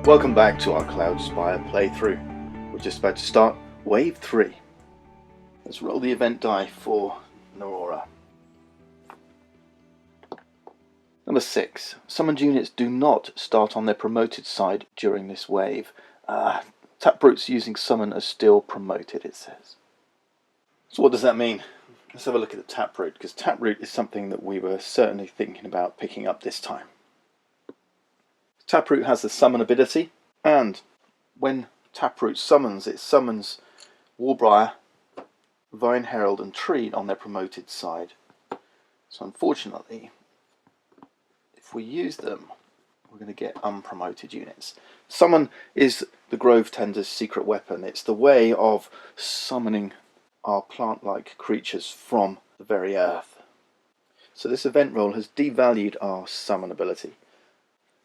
Welcome back to our Cloudspire playthrough. We're just about to start Wave 3. Let's roll the event die for Aurora. Number 6. Summoned units do not start on their promoted side during this wave. Taproots using summon are still promoted, it says. So what does that mean? Let's have a look at the Taproot, because Taproot is something that we were certainly thinking about picking up this time. Taproot has the summon ability, and when Taproot summons, it summons Warbriar, Vine Herald and Tree on their promoted side. So unfortunately, if we use them, we're going to get unpromoted units. Summon is the Grovetenders' secret weapon. It's the way of summoning our plant-like creatures from the very earth. So this event roll has devalued our summon ability.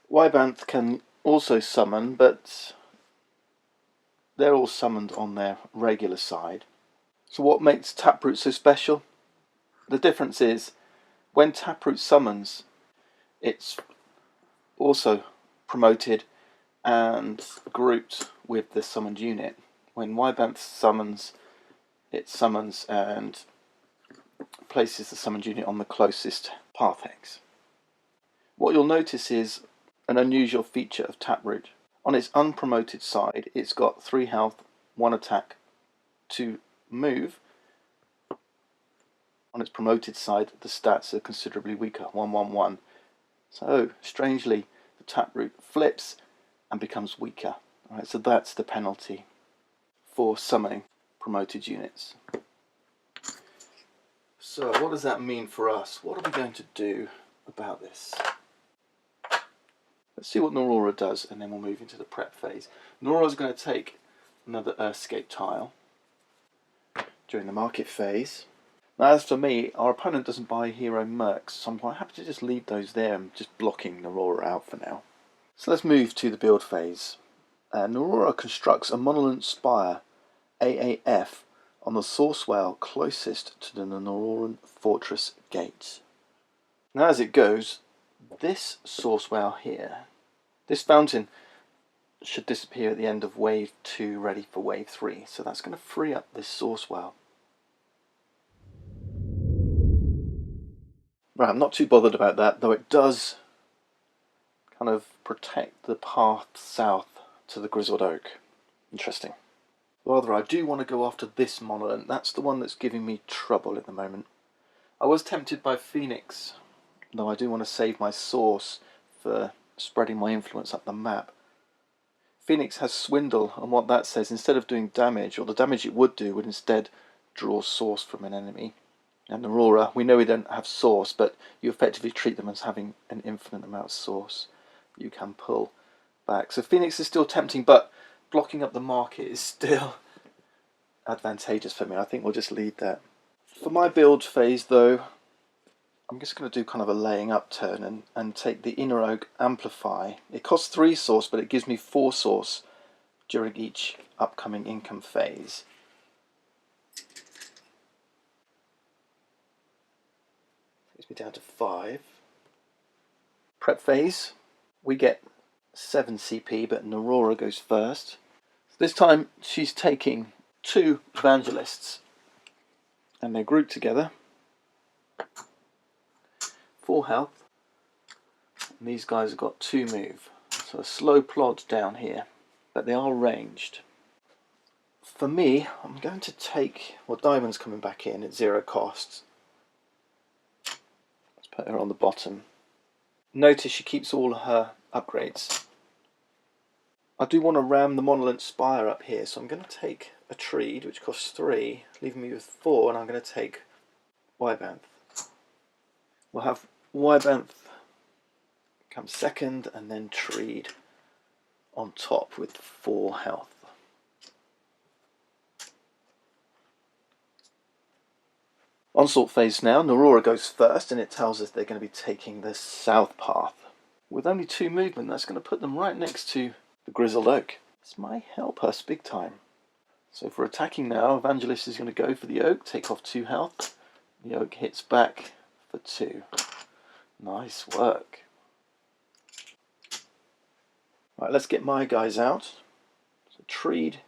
Wybanth can also summon, but they're all summoned on their regular side. So what makes Taproot so special? The difference is, when Taproot summons, it's also promoted and grouped with the summoned unit. When Wybanth summons, it summons and places the summoned unit on the closest path hex. What you'll notice is an unusual feature of Taproot. On its unpromoted side, it's got 3 health, 1 attack, 2 move. On its promoted side, the stats are considerably weaker, 1, 1, 1. So, strangely, the Taproot flips and becomes weaker. Alright, so that's the penalty for summoning promoted units. So, what does that mean for us? What are we going to do about this? Let's see what Aurora does, and then we'll move into the prep phase. Aurora's going to take another Earthscape tile during the market phase. Now, as for me, our opponent doesn't buy hero mercs, so I'm quite happy to just leave those there and just blocking Aurora out for now. So let's move to the build phase. Aurora constructs a monolith spire, AAF, on the source well closest to the Auroran fortress gate. Now, as it goes, this source well here, this fountain should disappear at the end of wave 2, ready for wave 3. So that's going to free up this source well. Right, I'm not too bothered about that, though it does kind of protect the path south to the Grizzled Oak. Interesting. Rather, I do want to go after this monolith. That's the one that's giving me trouble at the moment. I was tempted by Phoenix, though I do want to save my source for spreading my influence up the map. Phoenix has Swindle, and what that says, instead of doing damage, or the damage it would do, would instead draw source from an enemy. And Aurora, we know we don't have source, but you effectively treat them as having an infinite amount of source you can pull back. So Phoenix is still tempting, but blocking up the market is still advantageous for me. I think we'll just lead that. For my build phase, though, I'm just going to do kind of a laying up turn and take the Inner Oak Amplify. It costs 3 source, but it gives me 4 source during each upcoming income phase. Takes me down to 5. Prep phase, we get 7 CP, but Aurora goes first. This time she's taking 2 Evangelists, and they're grouped together. 4 health, and these guys have got 2 move, so a slow plod down here, but they are ranged. For me, I'm going to take, well, Diamond's coming back in at 0 cost. Let's put her on the bottom. Notice she keeps all her upgrades. I do want to ram the Monolith Spire up here, so I'm going to take a Treed, which costs 3, leaving me with 4, and I'm going to take Wybanth. We'll have Wybanth come second, and then Treed on top with 4 health. Onslaught phase now. Aurora goes first, and it tells us they're going to be taking the south path. With only 2 movement, that's going to put them right next to the Grizzled Oak. This might help us big time. So for attacking now, Evangelist is going to go for the Oak, take off 2 health. The Oak hits back for 2. Nice work. Right, let's get my guys out. So Treed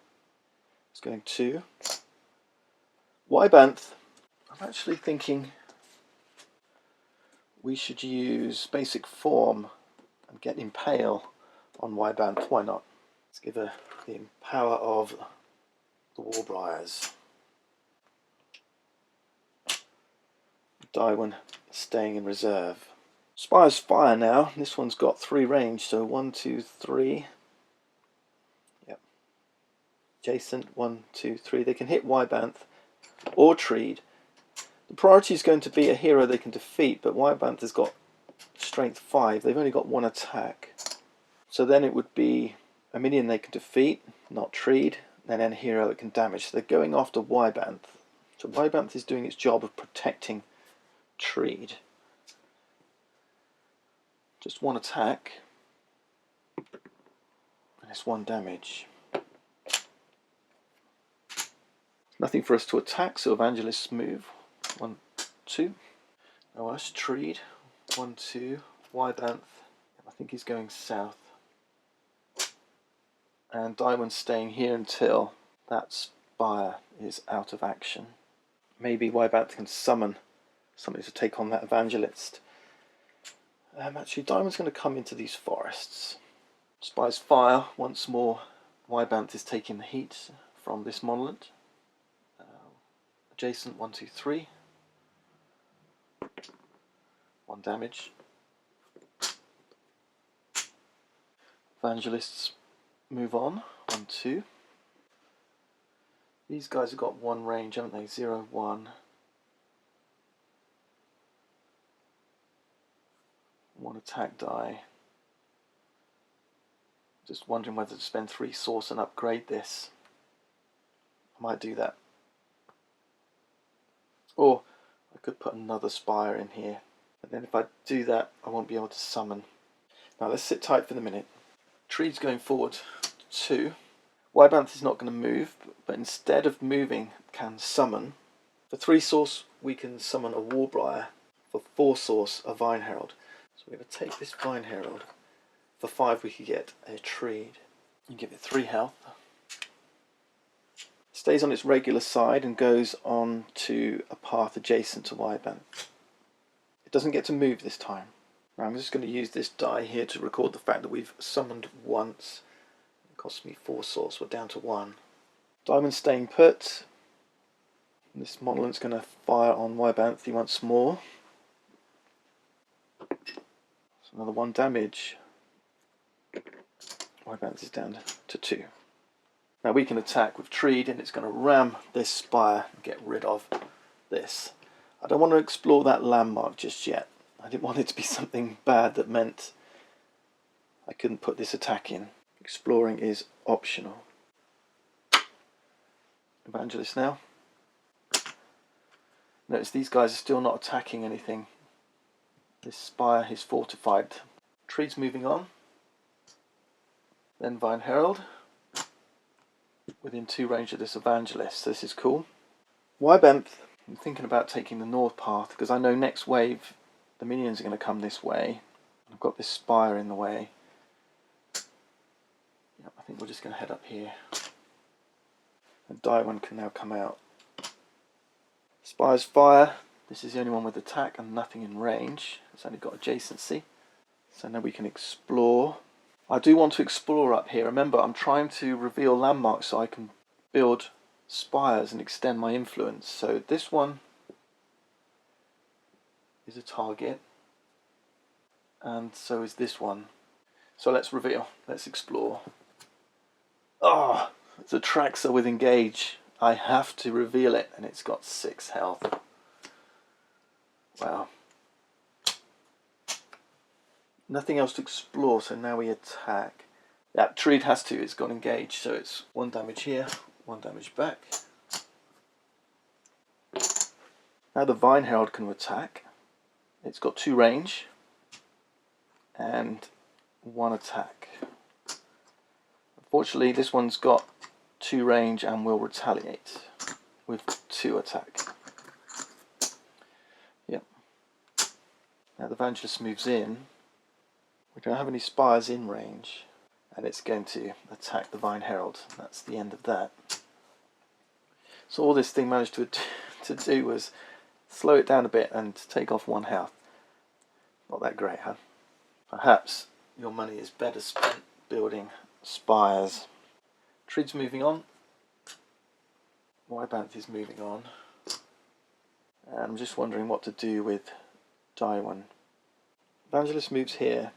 is going to Wybanth. I'm actually thinking we should use basic form and get Impale on Wybanth. Why not? Let's give her the power of the Warbriars. Daiwen staying in reserve. Spire's fire now. This one's got 3 range, so 1, 2, 3. Yep. Adjacent 1, 2, 3. They can hit Wybanth or Treed. The priority is going to be a hero they can defeat, but Wybanth has got strength 5. They've only got 1 attack. So then it would be a minion they can defeat, not Treed, and then a hero that can damage. So they're going after Wybanth. So Wybanth is doing its job of protecting Treed. Just 1 attack, and it's 1 damage. Nothing for us to attack, so Evangelists move. 1, 2. Oh, that's Treed. 1, 2. Wybanth. I think he's going south. And Daiwen's staying here until that Spire is out of action. Maybe Wybanth can summon somebody to take on that Evangelist. Actually, Daiwen's going to come into these forests. Spire's fire once more. Wybanth is taking the heat from this monolith. Adjacent 1, 2, 3. 1 damage. Evangelists move on. 1, 2. These guys have got 1 range, haven't they? 0, 1. 1 attack die. Just wondering whether to spend 3 source and upgrade this. I might do that. Or I could put another Spire in here. And then if I do that, I won't be able to summon. Now let's sit tight for the minute. Treed's going forward 2. Wybanth is not going to move, but instead of moving, can summon. For 3 source, we can summon a Warbriar. For 4 source, a Vine Herald. So we're going to take this Vine Herald. For 5, we could get a Treed. You give it 3 health. Stays on its regular side and goes on to a path adjacent to Wybanth. It doesn't get to move this time. Now I'm just going to use this die here to record the fact that we've summoned once. It cost me 4 source, we're down to 1. Diamond staying put. This monolith's going to fire on Wybanthi once more. So another 1 damage. Wybanth is down to 2. Now we can attack with Treed and it's going to ram this Spire and get rid of this. I don't want to explore that landmark just yet. I didn't want it to be something bad that meant I couldn't put this attack in. Exploring is optional. Evangelist now. Notice these guys are still not attacking anything. This Spire is fortified. Treed's moving on. Then Vine Herald. Within 2 range of this Evangelist. This is cool. Wybanth, I'm thinking about taking the north path because I know next wave the minions are going to come this way. I've got this Spire in the way. Yep, I think we're just going to head up here. And Daiwen can now come out. Spire's fire. This is the only one with attack and nothing in range. It's only got adjacency. So now we can explore. I do want to explore up here. Remember, I'm trying to reveal landmarks so I can build spires and extend my influence. So this one is a target, and so is this one. So let's reveal. Let's explore. Ah, it's a Traxxas with engage. I have to reveal it, and it's got 6 health. Wow. Nothing else to explore, so now we attack. That Treed has to, it's got engaged, so it's 1 damage here, 1 damage back. Now the Vine Herald can attack. It's got 2 range and 1 attack. Unfortunately, this one's got 2 range and will retaliate with 2 attack. Yep. Now the Evangelist moves in. We don't have any spires in range, and it's going to attack the Vine Herald. That's the end of that. So all this thing managed to do was slow it down a bit and take off 1 health. Not that great, huh? Perhaps your money is better spent building spires. Treed's moving on. Wybanth is moving on. And I'm just wondering what to do with Daiwan. Evangelist moves here.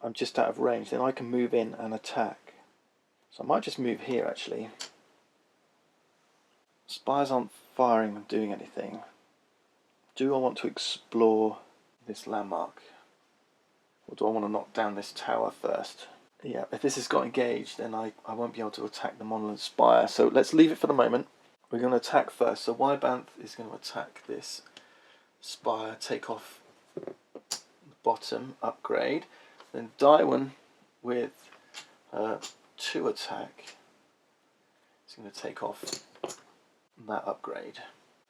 I'm just out of range. Then I can move in and attack. So I might just move here actually. Spires aren't firing and doing anything. Do I want to explore this landmark? Or do I want to knock down this tower first? Yeah, if this has got engaged, then I won't be able to attack the monolith spire. So let's leave it for the moment. We're going to attack first. So Wybanth is going to attack this spire, take off the bottom, upgrade. Then Daiwan with 2 attack is going to take off that upgrade.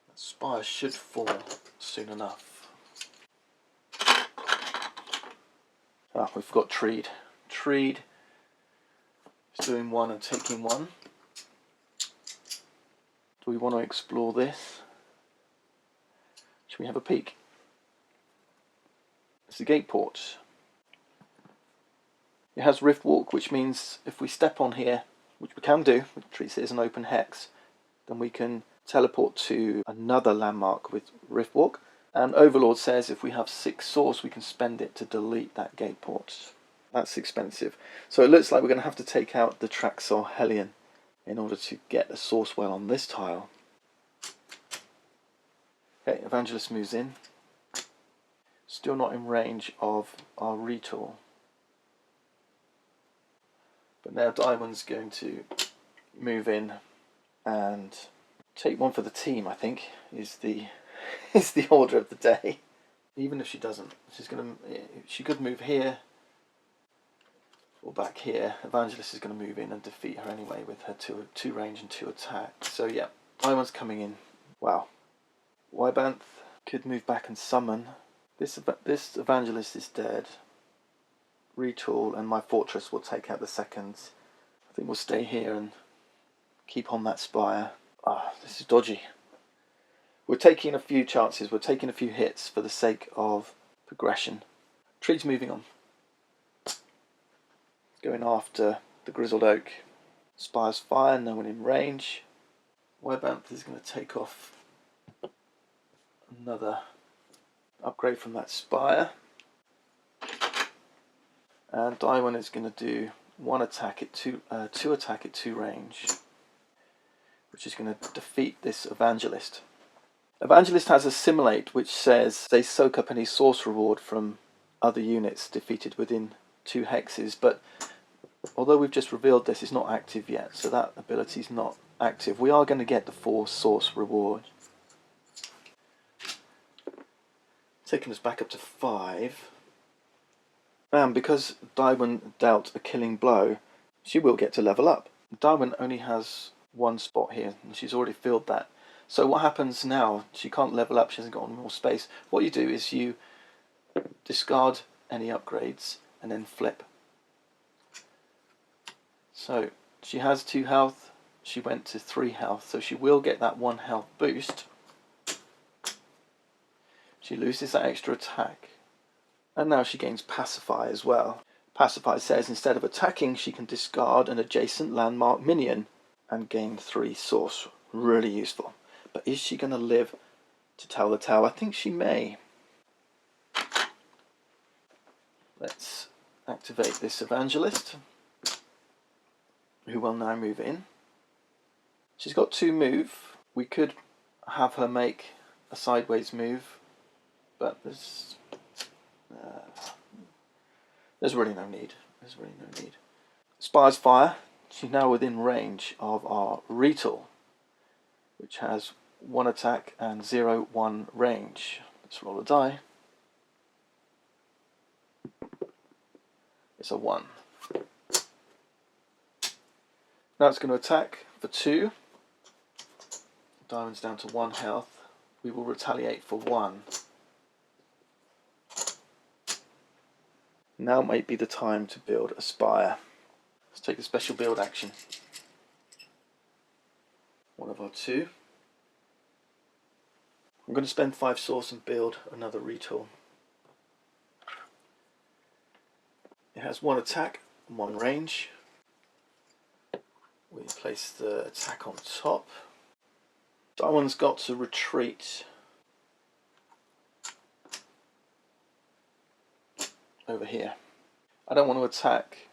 That spire should fall soon enough. Ah, we've got Treed. Treed is doing 1 and taking 1. Do we want to explore this? Should we have a peek? It's the gate port. It has Rift Walk, which means if we step on here, which we can do, which treats it as an open hex, then we can teleport to another landmark with Rift Walk. And Overlord says if we have 6 source, we can spend it to delete that gate port. That's expensive. So it looks like we're going to have to take out the Traxor Hellion in order to get a source well on this tile. Okay, Evangelist moves in. Still not in range of our retool. But now Daiwan's going to move in and take 1 for the team, I think, is the order of the day. Even if she doesn't, she could move here or back here. Evangelist is going to move in and defeat her anyway with her 2 range and 2 attack. So yeah, Daiwan's coming in. Wow. Wybanth could move back and summon. This Evangelist is dead. Retool and my fortress will take out the seconds. I think we'll stay here and keep on that spire. Ah, this is dodgy. We're taking a few chances, we're taking a few hits for the sake of progression. Tree's moving on. Going after the Grizzled Oak. Spire's fire, no one in range. Wybanth is going to take off another upgrade from that spire. And Daiwan is going to do 1 attack at 2 attack at 2 range, which is going to defeat this Evangelist. Evangelist has Assimilate, which says they soak up any source reward from other units defeated within 2 hexes, but although we've just revealed this, it's not active yet, so that ability is not active. We are going to get the 4 source reward. Taking us back up to 5. And because Daiwan dealt a killing blow, she will get to level up. Daiwan only has 1 spot here, and she's already filled that. So what happens now? She can't level up, she hasn't got any more space. What you do is you discard any upgrades and then flip. So she has 2 health, she went to 3 health, so she will get that 1 health boost. She loses that extra attack. And now she gains Pacify as well. Pacify says instead of attacking, she can discard an adjacent landmark minion and gain 3 source. Really useful. But is she going to live to tell the tale? I think she may. Let's activate this Evangelist, who will now move in. She's got 2 move. We could have her make a sideways move, but there's really no need. There's really no need. Spire's fire. She's now within range of our retool, which has 1 attack and 0-1 range. Let's roll a die. It's a 1. Now it's going to attack for 2. Diamond's down to 1 health. We will retaliate for 1. Now might be the time to build a spire. Let's take a special build action. One of our two. I'm going to spend 5 source and build another retool. It has 1 attack and 1 range. We place the attack on top. That one's got to retreat over here. I don't want to attack.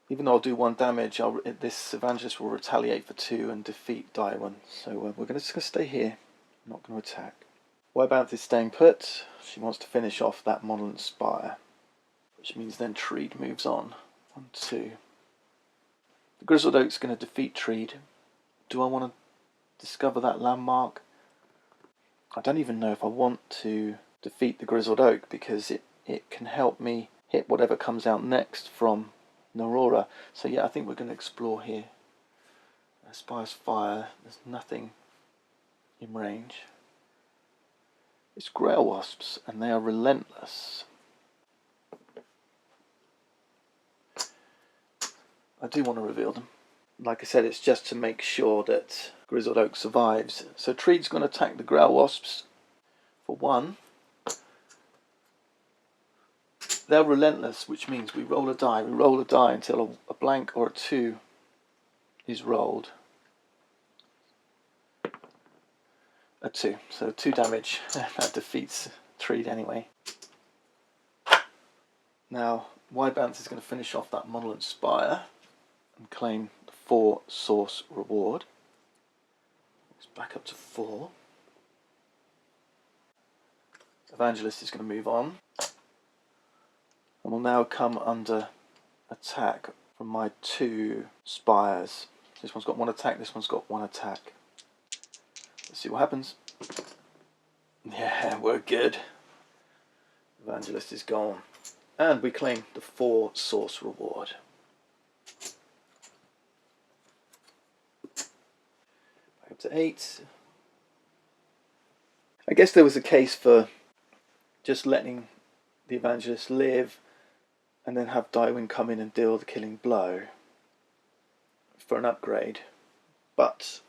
Even though I'll do 1 damage, this Evangelist will retaliate for 2 and defeat Daiwan. So we're just going to stay here. I'm not going to attack. Wybanth is staying put. She wants to finish off that Monolith Spire, which means then Treed moves on. 1, 2. The Grizzled Oak's going to defeat Treed. Do I want to discover that landmark? I don't even know if I want to defeat the Grizzled Oak, because it can help me hit whatever comes out next from Aurora. So yeah, I think we're going to explore here. Spire's fire. There's nothing in range. It's Grail Wasps, and they are relentless. I do want to reveal them. Like I said, it's just to make sure that Grizzled Oak survives. So Treed's going to attack the Grail Wasps for 1. They're relentless, which means we roll a die. We roll a die until a blank or a 2 is rolled. A 2. So 2 damage. That defeats Treed anyway. Now, Wybanth is going to finish off that Monolith Spire and claim the 4 source reward. It's back up to 4. Evangelist is going to move on. And will now come under attack from my 2 spires. This one's got 1 attack, this one's got 1 attack. Let's see what happens. Yeah, we're good. Evangelist is gone. And we claim the 4 source reward. Back up to 8. I guess there was a case for just letting the Evangelist live and then have Daiwan come in and deal the killing blow for an upgrade. But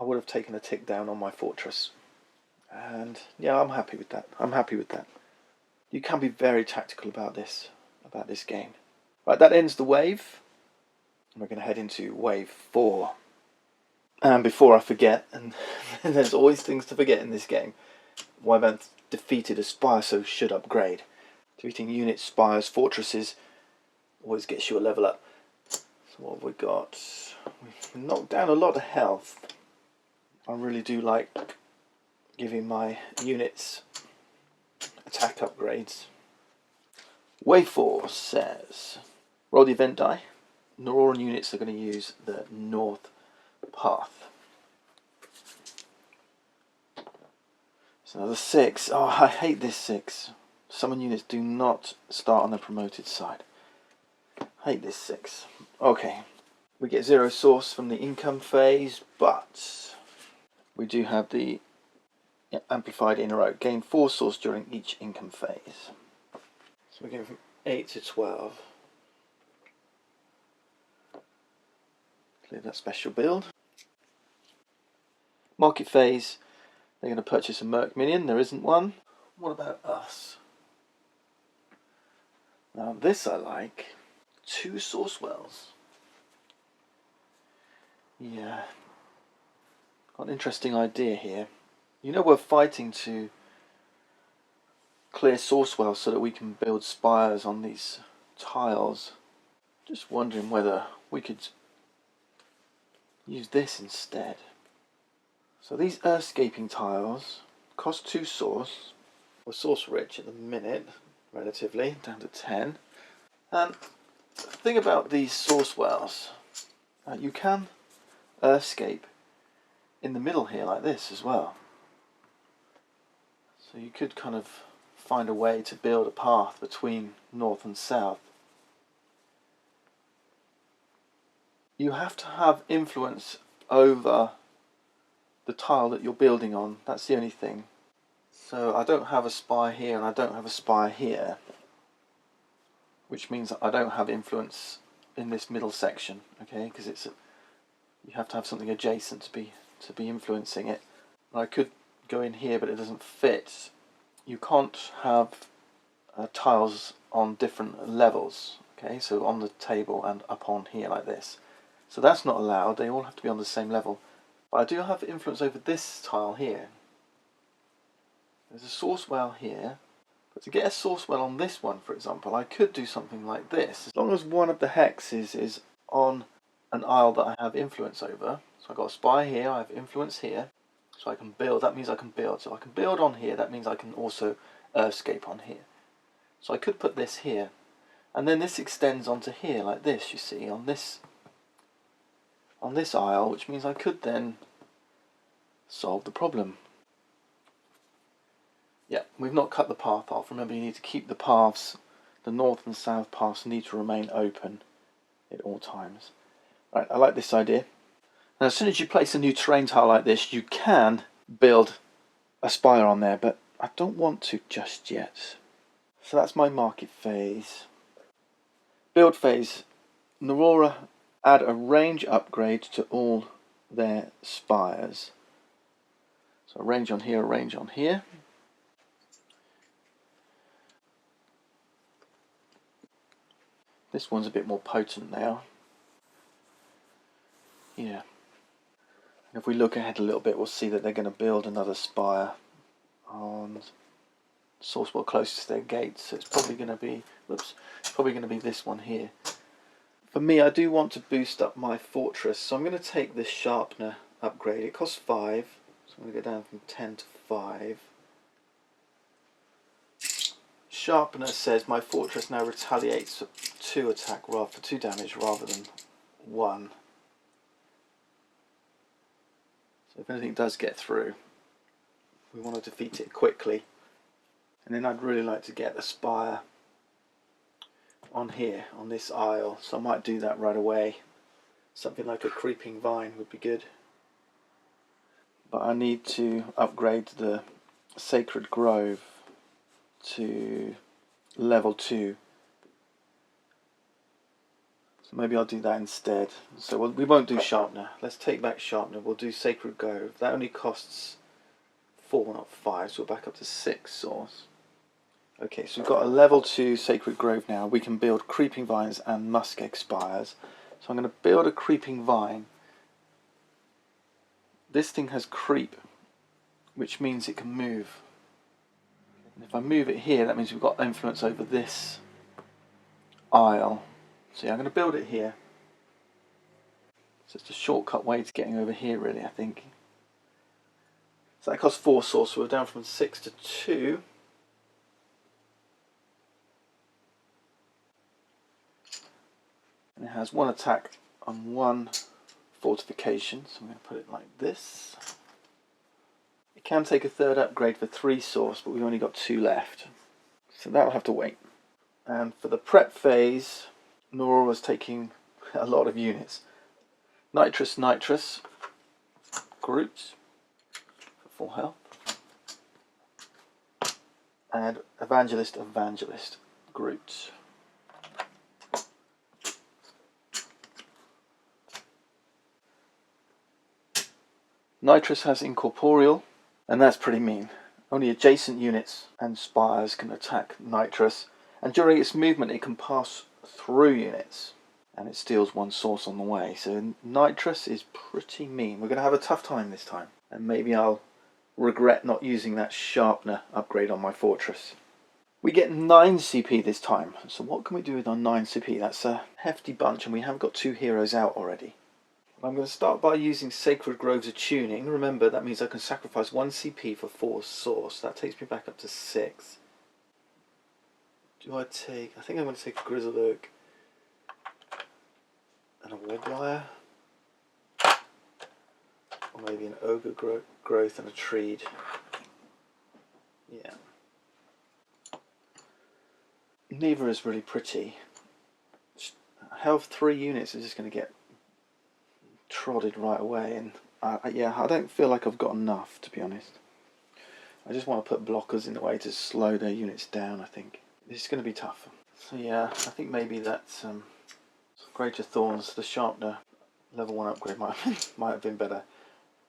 I would have taken a tick down on my fortress. And yeah, I'm happy with that. I'm happy with that. You can be very tactical about this game. Right, that ends the wave. We're going to head into wave 4. And before I forget, and there's always things to forget in this game, Wybanth defeated a spire, so should upgrade. Defeating units, spires, fortresses always gets you a level up. So what have we got? We've knocked down a lot of health. I really do like giving my units attack upgrades. Wave 4 says, roll the event die. Auroran units are going to use the north path. So another 6. Oh, I hate this 6. Summon units do not start on the promoted side. Hate this 6. Okay, we get 0 source from the income phase, but we do have the amplified inner oak. Gain 4 source during each income phase. So we're going from 8 to 12. Clear that special build. Market phase, they're going to purchase a Merc minion. There isn't one. What about us? Now this I like. 2 source wells. Yeah. Got an interesting idea here. You know, we're fighting to clear source wells so that we can build spires on these tiles. Just wondering whether we could use this instead. So these earthscaping tiles cost 2 source. We're source rich at the minute, relatively, down to 10. And the thing about these source wells, you can earthscape in the middle here like this as well. So you could kind of find a way to build a path between north and south. You have to have influence over the tile that you're building on. That's the only thing. So I don't have a spire here and I don't have a spire here. which means I don't have influence in this middle section, okay, because you have to have something adjacent to be influencing it. I could go in here, but it doesn't fit. You can't have tiles on different levels, okay, so on the table and up on here like this. So that's not allowed, they all have to be on the same level. But I do have influence over this tile here. There's a source well here, but to get a source well on this one, for example, I could do something like this. As long as one of the hexes is on an aisle that I have influence over, so I've got a spire here, I have influence here, so I can build, that means I can build. So I can build on here, that means I can also earthscape on here. So I could put this here, and then this extends onto here like this, you see, on this aisle, which means I could then solve the problem. Yeah, we've not cut the path off. Remember, you need to keep the paths, the north and south paths need to remain open at all times. Right, I like this idea. Now, as soon as you place a new terrain tile like this, you can build a spire on there, but I don't want to just yet. So that's my market phase. Build phase. Narora add a range upgrade to all their spires. So a range on here, a range on here. This one's a bit more potent now. Yeah. And if we look ahead a little bit, we'll see that they're going to build another spire on source well closest to their gates. So it's probably going to be, whoops, it's probably going to be this one here. For me, I do want to boost up my fortress, so I'm going to take this sharpener upgrade. It costs 5, so I'm going to go down from 10 to 5. Sharpener says my fortress now retaliates for 2 attack, rather for 2 damage rather than 1. So if anything does get through, we want to defeat it quickly. And then I'd really like to get the spire on here, on this aisle, so I might do that right away. Something like a creeping vine would be good. But I need to upgrade the Sacred Grove to level 2. So maybe I'll do that instead. So we won't do Sharpener. Let's take back Sharpener. We'll do Sacred Grove. That only costs 4, not 5, so we're back up to 6 source. Okay, so we've got a level 2 Sacred Grove now. We can build creeping vines and muskeg spires. So I'm going to build a creeping vine. This thing has creep, which means it can move. And if I move it here, that means we've got influence over this aisle. So yeah, I'm going to build it here. So it's a shortcut way to getting over here, really, I think. So that costs 4 source, so we're down from 6 to 2. And it has 1 attack on 1 fortification, so I'm going to put it like this. It can take a 3rd upgrade for 3 source, but we've only got 2 left. So that'll have to wait. And for the prep phase, Nora's taking a lot of units. Nitrous, Groot for full health. And Evangelist, Groot. Nitrous has Incorporeal, and that's pretty mean. Only adjacent units and spires can attack Nitrous, and during its movement it can pass through units, and it steals 1 source on the way. So Nitrous is pretty mean. We're going to have a tough time this time, and maybe I'll regret not using that Sharpener upgrade on my fortress. We get 9 CP this time, so what can we do with our 9 CP? That's a hefty bunch, and we have got 2 heroes out already. I'm going to start by using Sacred Grove's attuning. Remember, that means I can sacrifice 1 CP for 4 source. That takes me back up to 6. Do I think I'm going to take a Grizzled Oak and a Warbler. Or maybe an Ogre Growth and a Treed. Yeah. Neither is really pretty. Health 3 units is just going to get trodded right away, and yeah, I don't feel like I've got enough, to be honest. I just want to put blockers in the way to slow their units down, I think. This is going to be tough. So yeah, I think maybe that Greater Thorns, the Sharpener level 1 upgrade might have been better.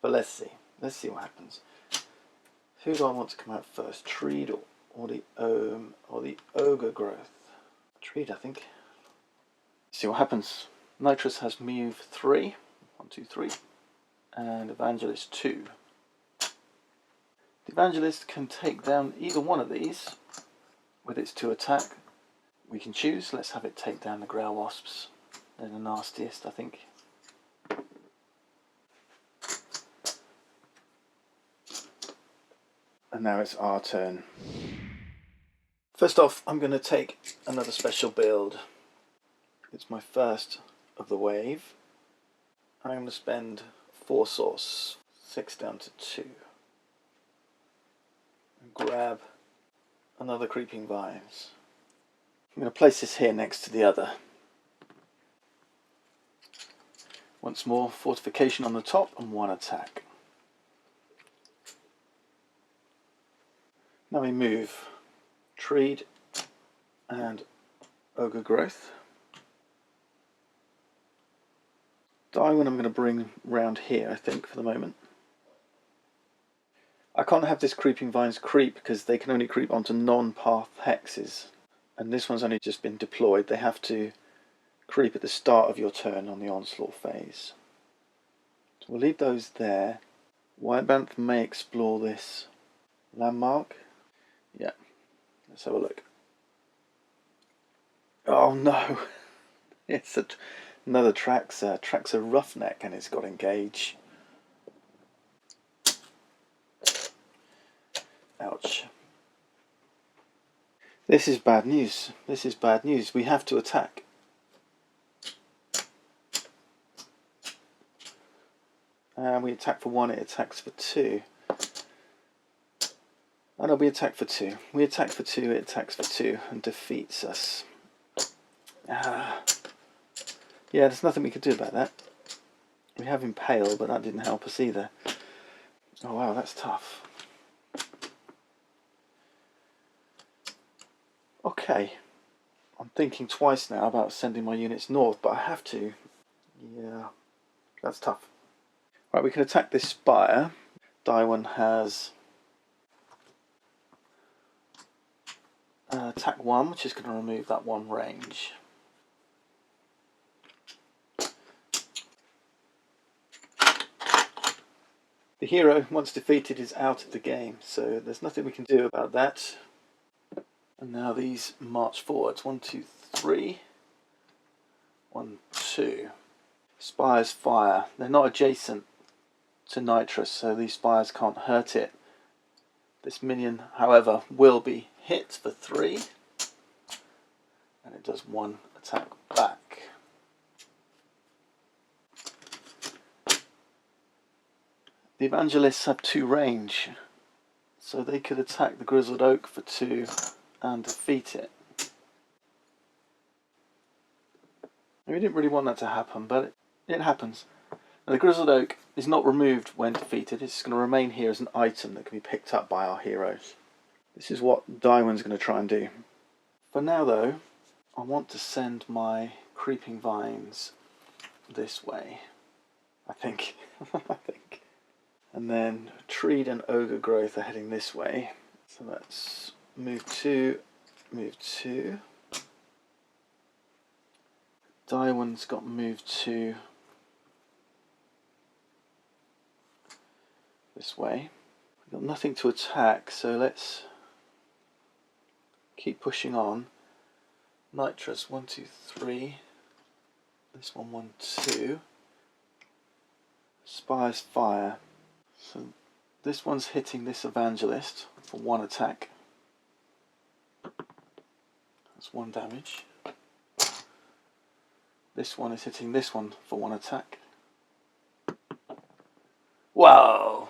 But let's see. Let's see what happens. Who do I want to come out first? Treed or the Ogre Growth? Treed, I think. See what happens. Nitrous has move 3. 1, 2, 3. And Evangelist 2. The Evangelist can take down either one of these with its 2 attack. We can choose. Let's have it take down the Grail Wasps. They're the nastiest, I think. And now it's our turn. First off, I'm going to take another special build. It's my first of the wave. I'm going to spend 4 source, 6 down to 2. And grab another Creeping Vines. I'm going to place this here next to the other. Once more, fortification on the top and 1 attack. Now we move Treed and Ogre Growth. Darwin I'm going to bring round here, I think, for the moment. I can't have this Creeping Vines creep because they can only creep onto non-path hexes. And this one's only just been deployed. They have to creep at the start of your turn on the onslaught phase. So we'll leave those there. White Banth may explore this landmark. Yeah, let's have a look. Oh no! It's another Traxxer. Traxxer Roughneck, and it's got Engage. Ouch. This is bad news. This is bad news. We have to attack. And we attack for 1, it attacks for 2. Oh no, we attack for 2. We attack for 2, it attacks for 2 and defeats us. Yeah, there's nothing we could do about that. We have Impale, but that didn't help us either. Oh wow, that's tough. Okay, I'm thinking twice now about sending my units north, but I have to. Yeah, that's tough. Right, we can attack this spire. Daiwan has attack 1, which is going to remove that 1 range. The hero, once defeated, is out of the game, so there's nothing we can do about that. And now these march forwards. 1, 2, 3. 1, 2. Spires fire. They're not adjacent to Nitrous, so these spires can't hurt it. This minion, however, will be hit for 3. And it does 1 attack back. The Evangelists have 2 range, so they could attack the Grizzled Oak for 2 and defeat it. We didn't really want that to happen, but it happens. Now, the Grizzled Oak is not removed when defeated. It's going to remain here as an item that can be picked up by our heroes. This is what Daiwan's going to try and do. For now, though, I want to send my Creeping Vines this way. I think. And then Treed and Ogre Growth are heading this way. So let's move 2, move 2. Daiwan's got move 2 this way. We've got nothing to attack, so let's keep pushing on. Nitrous, 1, 2, 3. This one, 1, 2. Spires fire. So this one's hitting this Evangelist for 1 attack. That's 1 damage. This one is hitting this one for 1 attack. Wow!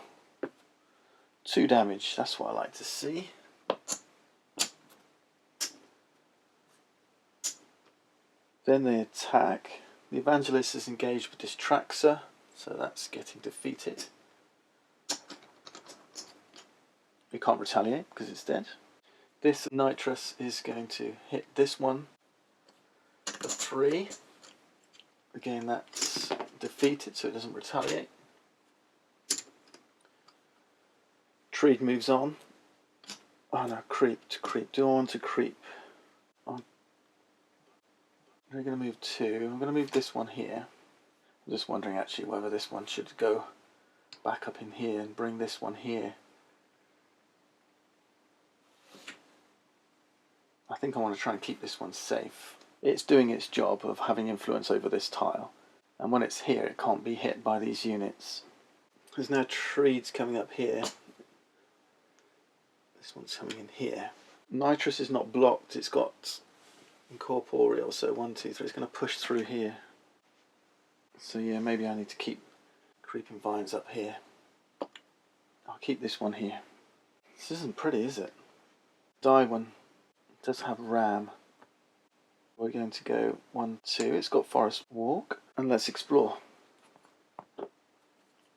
2 damage, that's what I like to see. Then they attack. The Evangelist is engaged with this Traxxer, so that's getting defeated. We can't retaliate because it's dead. This Nitrous is going to hit this one a 3. Again, that's defeated, so it doesn't retaliate. Treed moves on. Oh no, creep to creep. Do I want to creep? I'm going to move 2. I'm going to move this one here. I'm just wondering actually whether this one should go back up in here and bring this one here. I think I want to try and keep this one safe. It's doing its job of having influence over this tile, and when it's here it can't be hit by these units. There's now trees coming up here. This one's coming in here. Nitrous is not blocked, it's got incorporeal, so 1, 2, 3, it's going to push through here. So yeah, maybe I need to keep creeping vines up here. I'll keep this one here. This isn't pretty, is it? Daiwan does have ram. We're going to go 1, 2. It's got forest walk, and let's explore.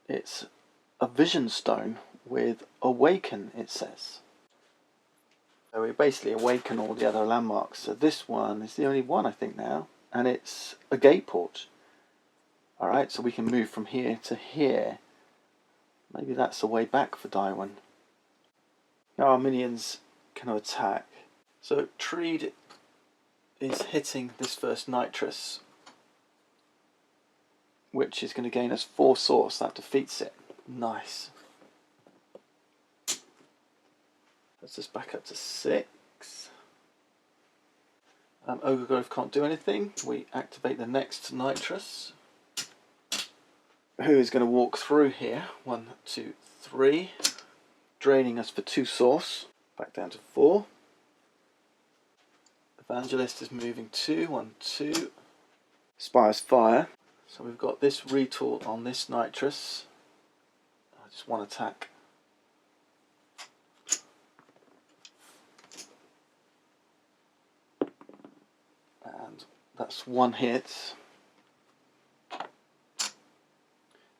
It's a vision stone with awaken, it says. So we basically awaken all the other landmarks. So this one is the only one I think now, and it's a gate port. Alright, so we can move from here to here. Maybe that's the way back for Daiwan. Now our minions can attack. So Treed is hitting this first nitrous, which is going to gain us 4 source. That defeats it. Nice. Let's just back up to 6. Ogre Grove can't do anything. We activate the next nitrous, who is going to walk through here. 1, 2, 3, draining us for 2 source. Back down to 4. Evangelist is moving 2, 1, 2. Spire's fire. So we've got this retool on this nitrous. Just 1 attack. And that's 1 hit.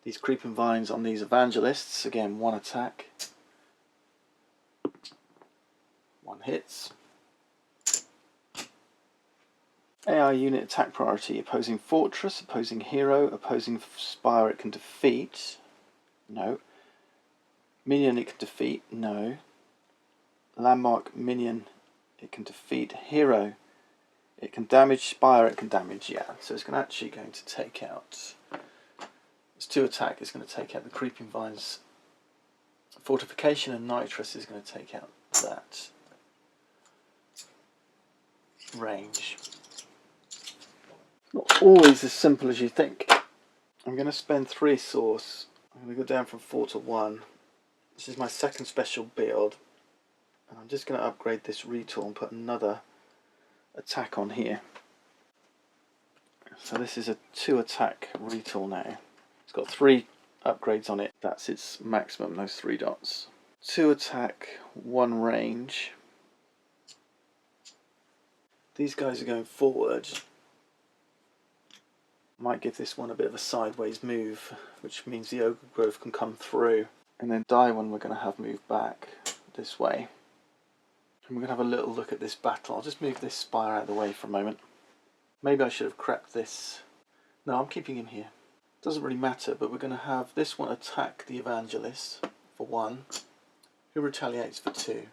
These creeping vines on these evangelists, again 1 attack. 1 hits. AI unit attack priority: opposing fortress, opposing hero, opposing spire it can defeat. No. Minion it can defeat. No. Landmark minion it can defeat. Hero it can damage. Spire it can damage. Yeah, so it's actually going to take out. It's 2 attack. It's going to take out the creeping vines. Fortification and nitrous is going to take out that range. Not always as simple as you think. I'm going to spend 3 source. I'm going to go down from 4 to 1. This is my second special build, and I'm just going to upgrade this retool and put another attack on here. So this is a 2 attack retool now. It's got 3 upgrades on it. That's its maximum, those 3 dots. 2 attack, 1 range. These guys are going forward. Might give this one a bit of a sideways move, which means the Ogre Grove can come through. And then Daiwan we're going to have moved back this way. And we're going to have a little look at this battle. I'll just move this spire out of the way for a moment. Maybe I should have crept this. No, I'm keeping him here. Doesn't really matter, but we're going to have this one attack the Evangelist for 1, who retaliates for 2.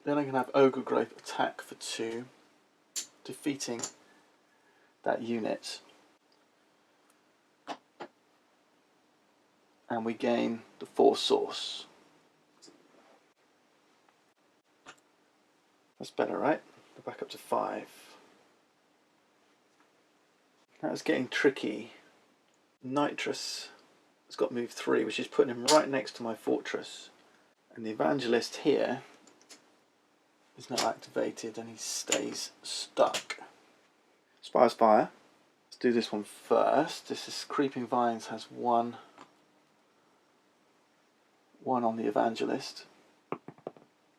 Then I can have Ogre Grove attack for 2, defeating that unit, and we gain the 4 source. That's better, right? Go back up to 5. Now it's getting tricky. Nitrous has got move 3, which is putting him right next to my fortress, and the Evangelist here is not activated and he stays stuck. Spire's fire. Let's do this one first. This is Creeping Vines has 1 on the Evangelist.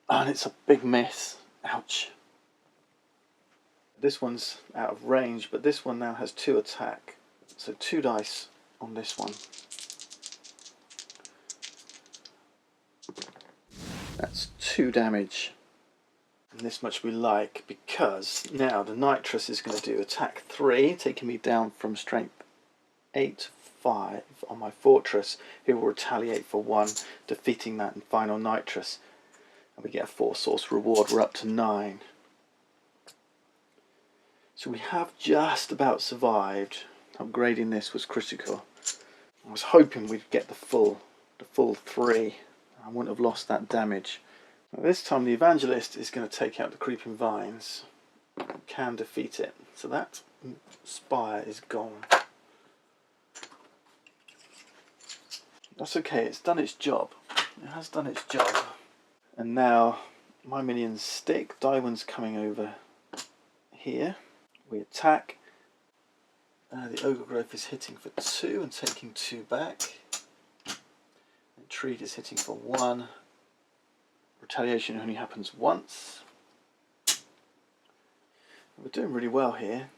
And it's a big miss. Ouch. This one's out of range, but this one now has 2 attack. So 2 dice on this one. That's 2 damage. And this much we like, because now the nitrous is going to do attack 3, taking me down from strength 8 to 5 on my fortress. It will retaliate for 1, defeating that final nitrous. And we get a 4 source reward. We're up to 9. So we have just about survived. Upgrading this was critical. I was hoping we'd get the full 3. I wouldn't have lost that damage. Now this time the Evangelist is going to take out the Creeping Vines. Can defeat it. So that spire is gone. That's okay, it's done its job. It has done its job. And now my minions stick. Daiwon's coming over here. We attack. The Ogre Growth is hitting for 2 and taking 2 back. The Treat is hitting for 1. Retaliation only happens once. We're doing really well here.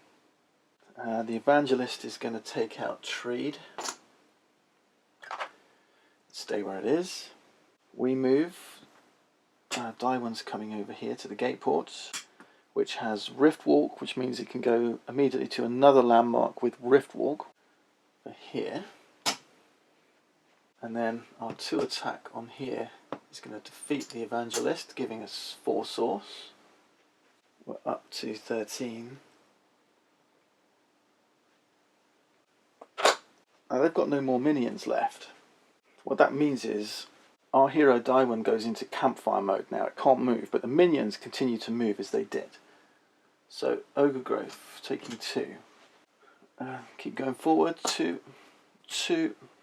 The Evangelist is going to take out Treed. Stay where it is. We move. Daiwon's coming over here to the gate ports, which has Rift Walk, which means it can go immediately to another landmark with Rift Walk for here. And then our 2 attack on here is going to defeat the Evangelist, giving us 4 source. We're up to 13. Now they've got no more minions left. What that means is our hero Daiwon goes into campfire mode now. It can't move, but the minions continue to move as they did. So Ogre Growth taking 2. Keep going forward. 2.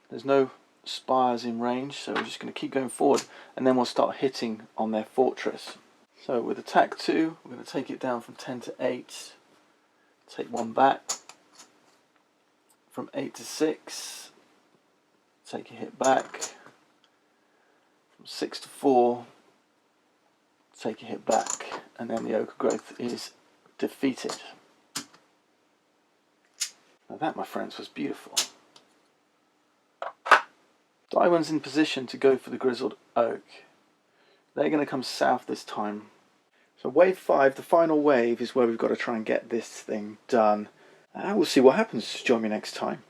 There's no spires in range, so we're just going to keep going forward, and then we'll start hitting on their fortress. So with attack 2, we're going to take it down from 10 to 8. Take 1 back. From 8 to 6. Take a hit back. From 6 to 4. Take a hit back. And then the Ogre Growth is defeated. Now that, my friends, was beautiful. Daiwon's in position to go for the Grizzled Oak. They're going to come south this time. So wave 5, the final wave, is where we've got to try and get this thing done. We'll see what happens. Join me next time.